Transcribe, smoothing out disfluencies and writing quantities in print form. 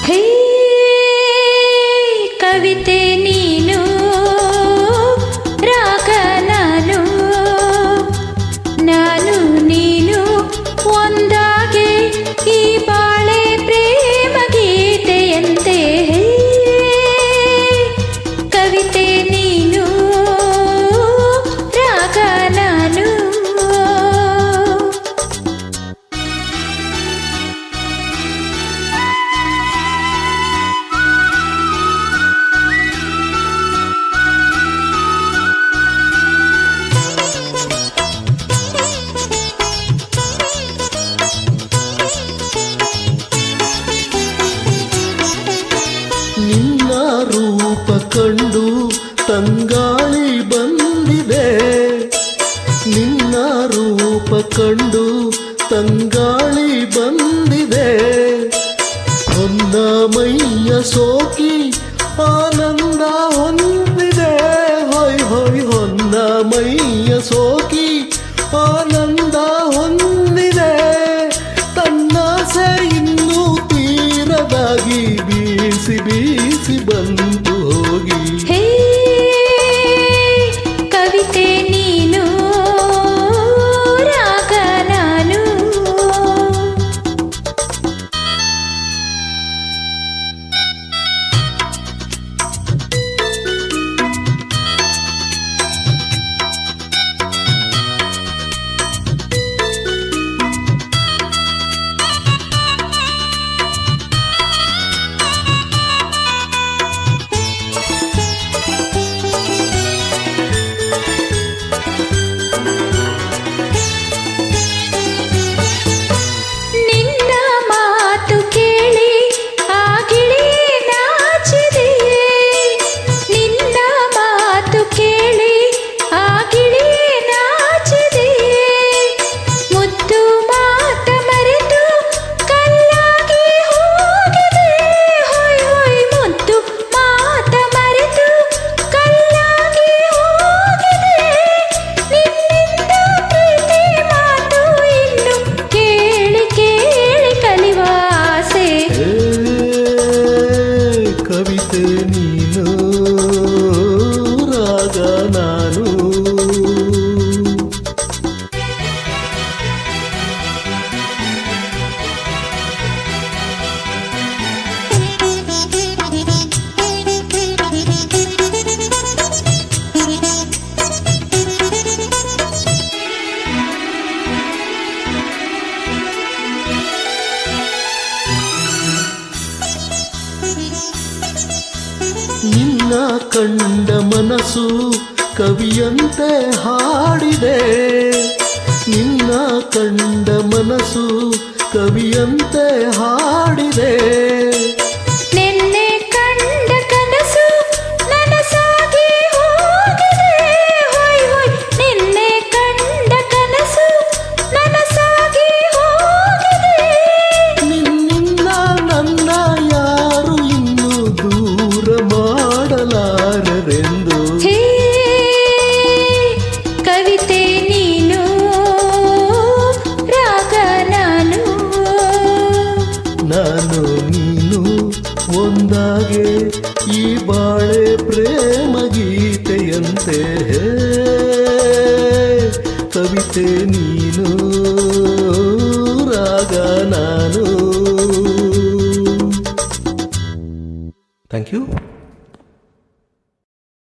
ಹೇ ಕವಿತೆ ನೀನು, ರಾಗ ನಾನು, ನಾನು ನೀನು ಒಂದಾಗೆ ಈ ಬಾಳೆ ಪ್ರೇಮ ಗೀತೆಯಂತೆ. ಕವಿತೆ ನೀನು, ರಾಗ ನಾನು. ನಿನ್ನ ರೂಪ ಕಂಡು ತಂಗಾಳಿ ಬಂದಿದೆ, ನಿನ್ನ ರೂಪ ಕಂಡು ತಂಗಾಳಿ ಬಂದಿದೆ. ಹೊನ್ನ ಮೈಯ ಸೋಕಿ ಆನಂದ ಹೊಂದಿದೆ, ಹೊಯ್ ಹೊಯ್ ಹೊನ್ನ ಮೈಯ ಸೋಕಿ ಆನಂದ ಹೊಂದಿದೆ. ತನ್ನಾಸೆ ಇನ್ನೂ ತೀರದಾಗಿ ಬೀಸಿ ಬೀಸಿ ಬಂದು ಹೋಗಿ. ಹೇ ಕವಿತೆ ನೀನು, ರಾಗ ನಾನು. ಕವಿತೆ ನೀನು, ರಾಗ ನಾನು. ನಿನ್ನ ಕಂಡ ಮನಸ್ಸು ಕವಿಯಂತೆ ಹಾಡಿದೆ, ನಿನ್ನ ಕಂಡ ಮನಸ್ಸು ಕವಿಯಂತೆ ಹಾಡಿದೆ. ನಿನ್ನೆ ಕಂಡ ಕನಸು ನನಸಾಗಿ ಹೋಗಿದೆ, ಹೊಯ್ ಹೊಯ್ ನಿನ್ನೆ ಕಂಡ ಕನಸು ನನಸಾಗಿ ಹೋಗಿದೆ. ನಿನ್ನಿಂದ ನನ್ನ ಯಾರು ಇನ್ನೂ ದೂರ ಮಾಡಲಾರರೆಂದು. ಹೇ ಕವಿತೆ ನೀನು, ರಾಗ ನಾನು. ನಾನು ನೀನು ಒಂದಾಗೆ ಈ ಬಾಳೆ ಪ್ರೇಮ ಗೀತೆಯಂತೆ. ಕವಿತೆ ನೀ